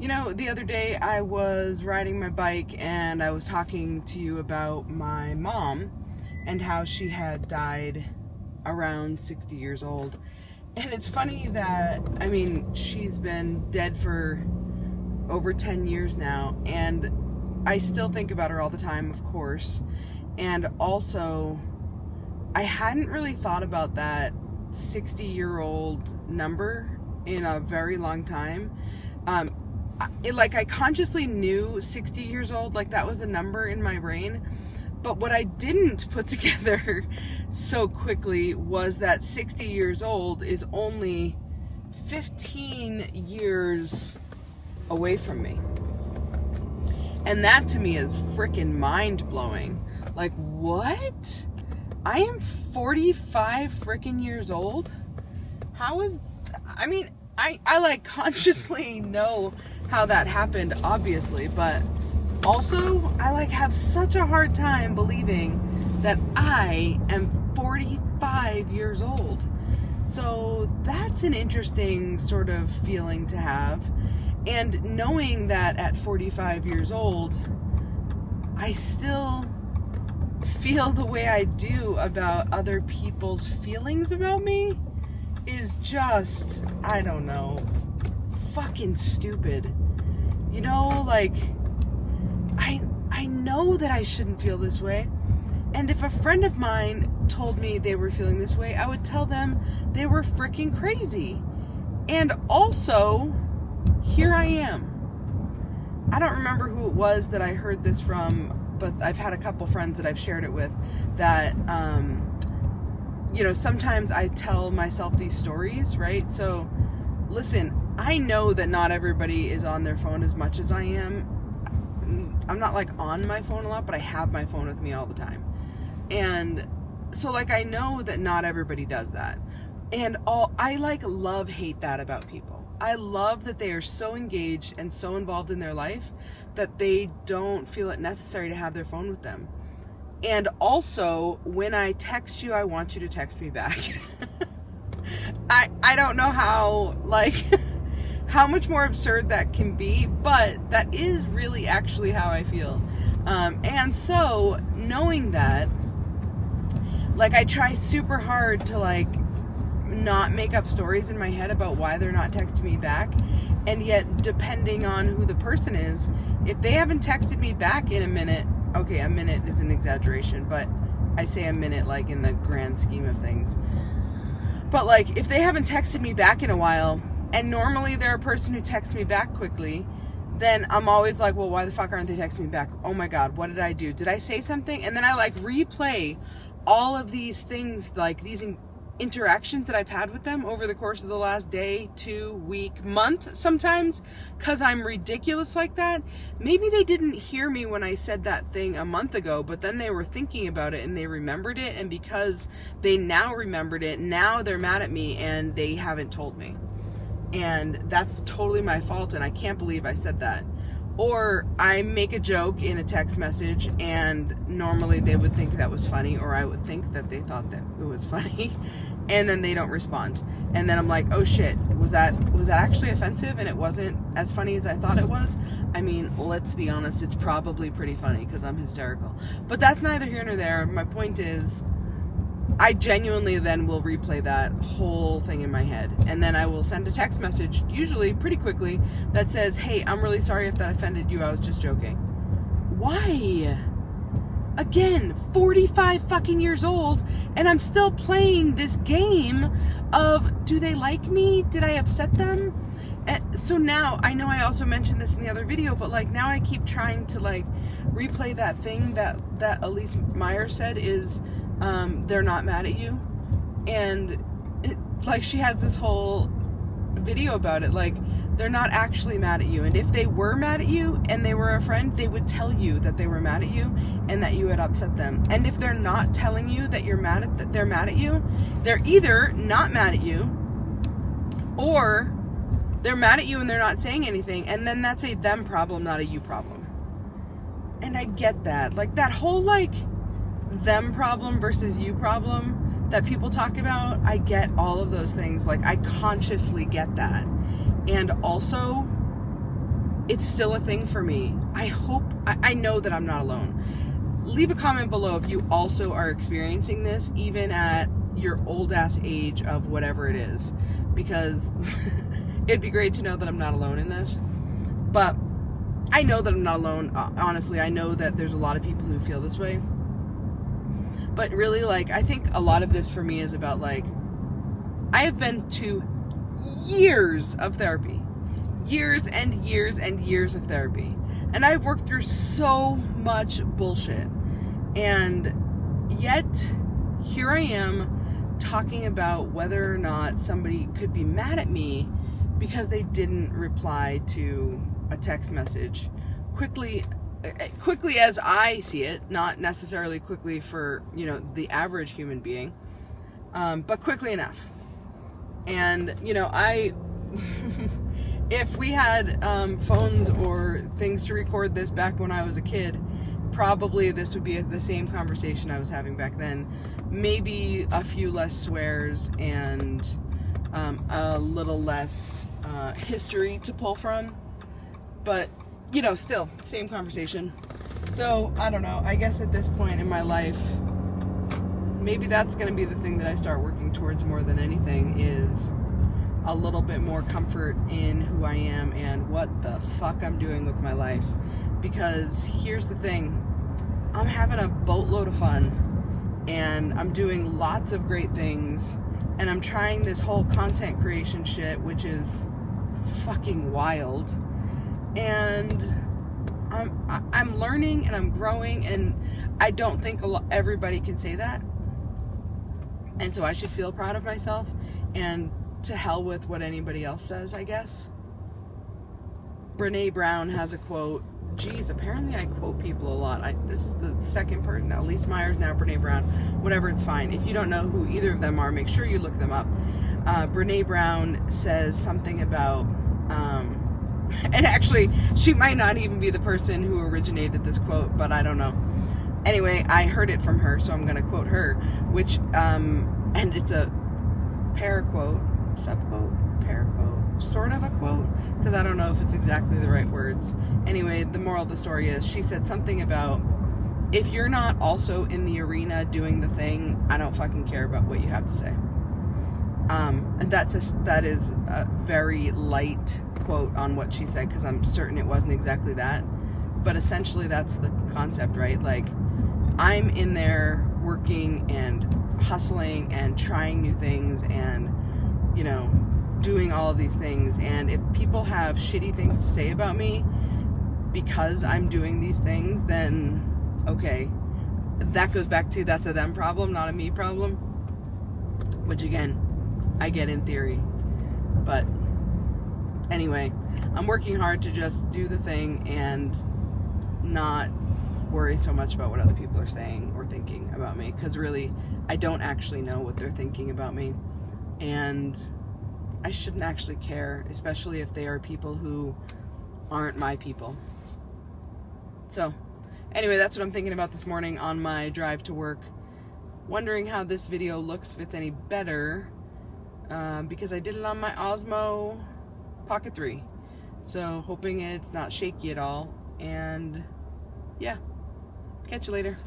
The other day I was riding my bike and I was talking to you about my mom and how she had died around 60 years old. And it's funny that, she's been dead for over 10 years now, and I still think about her all the time, of course. And also, I hadn't really thought about that 60-year-old number in a very long time. I consciously knew 60 years old, like that was a number in my brain. But what I didn't put together so quickly was that 60 years old is only 15 years away from me. And that to me is freaking mind-blowing. Like, what? I am 45 freaking years old? I consciously know how that happened, obviously, but also I have such a hard time believing that I am 45 years old. So that's an interesting sort of feeling to have. And knowing that at 45 years old, I still feel the way I do about other people's feelings about me is just, I don't know, fucking stupid. I know that I shouldn't feel this way. And if a friend of mine told me they were feeling this way, I would tell them they were freaking crazy. And also, here I am. I don't remember who it was that I heard this from, but I've had a couple friends that I've shared it with that, sometimes I tell myself these stories, right? So, listen, I know that not everybody is on their phone as much as I am. I'm not on my phone a lot, but I have my phone with me all the time. And so I know that not everybody does that. And I hate that about people. I love that they are so engaged and so involved in their life that they don't feel it necessary to have their phone with them. And also, when I text you, I want you to text me back. I don't know how much more absurd that can be, but that is really actually how I feel. And so, knowing that, I try super hard to not make up stories in my head about why they're not texting me back. And yet, depending on who the person is, if they haven't texted me back in a minute, okay, a minute is an exaggeration, but I say a minute in the grand scheme of things. But if they haven't texted me back in a while, and normally they're a person who texts me back quickly, then I'm always well, why the fuck aren't they texting me back? Oh my God, what did I do? Did I say something? And then I replay all of these things, these interactions that I've had with them over the course of the last day, 2 week, month sometimes, because I'm ridiculous like that. Maybe they didn't hear me when I said that thing a month ago, but then they were thinking about it and they remembered it, and because they now remembered it, now they're mad at me and they haven't told me. And that's totally my fault, and I can't believe I said that. Or I make a joke in a text message, and normally they would think that was funny, or I would think that they thought that it was funny, and then they don't respond. And then I'm like, oh shit, was that actually offensive, and it wasn't as funny as I thought it was? Let's be honest, it's probably pretty funny because I'm hysterical. But that's neither here nor there. My point is, I genuinely then will replay that whole thing in my head. And then I will send a text message, usually pretty quickly, that says, hey, I'm really sorry if that offended you. I was just joking. Why? Again, 45 fucking years old, and I'm still playing this game of, do they like me? Did I upset them? So now, I know I also mentioned this in the other video, but now I keep trying to replay that thing that Elise Meyer said is, they're not mad at you. And she has this whole video about it. They're not actually mad at you. And if they were mad at you and they were a friend, they would tell you that they were mad at you and that you had upset them. And if they're not telling you that they're mad at you, they're either not mad at you, or they're mad at you and they're not saying anything. And then that's a them problem, not a you problem. And I get that. That whole them problem versus you problem that people talk about, I get all of those things. I consciously get that. And also, it's still a thing for me. I know that I'm not alone. Leave a comment below if you also are experiencing this, even at your old ass age of whatever it is, because it'd be great to know that I'm not alone in this. But I know that I'm not alone. Honestly, I know that there's a lot of people who feel this way. But really, like, I think a lot of this for me is about, like, I have been to years of therapy. Years and years and years of therapy. And I've worked through so much bullshit. And yet, here I am talking about whether or not somebody could be mad at me because they didn't reply to a text message quickly as I see it, not necessarily quickly for, you know, the average human being, but quickly enough. And, you know, if we had phones or things to record this back when I was a kid, probably this would be the same conversation I was having back then. Maybe a few less swears and a little less history to pull from. But, you know, still, same conversation. So, I don't know. I guess at this point in my life, maybe that's going to be the thing that I start working towards more than anything, is a little bit more comfort in who I am and what the fuck I'm doing with my life. Because here's the thing. I'm having a boatload of fun. And I'm doing lots of great things. And I'm trying this whole content creation shit, which is fucking wild. And I'm learning and I'm growing, and I don't think everybody can say that. And so I should feel proud of myself, and to hell with what anybody else says, I guess. Brene Brown has a quote. Geez, apparently I quote people a lot. This is the second person. Elise Myers, now Brene Brown. Whatever, it's fine. If you don't know who either of them are, make sure you look them up. Brene Brown says something about... and actually, she might not even be the person who originated this quote, but I don't know. Anyway, I heard it from her, so I'm going to quote her, which, and it's a paraquote, subquote, paraquote, sort of a quote, because I don't know if it's exactly the right words. Anyway, the moral of the story is, she said something about, if you're not also in the arena doing the thing, I don't fucking care about what you have to say. And that is a very light quote on what she said, because I'm certain it wasn't exactly that, but essentially that's the concept, right? Like, I'm in there working and hustling and trying new things and, you know, doing all of these things, and if people have shitty things to say about me because I'm doing these things, then okay, that goes back to, that's a them problem, not a me problem, which again, I get in theory. But anyway, I'm working hard to just do the thing and not worry so much about what other people are saying or thinking about me, because really, I don't actually know what they're thinking about me, and I shouldn't actually care, especially if they are people who aren't my people. So anyway, that's what I'm thinking about this morning on my drive to work. Wondering how this video looks, if it's any better, because I did it on my Osmo Pocket 3. So hoping it's not shaky at all. And yeah, catch you later.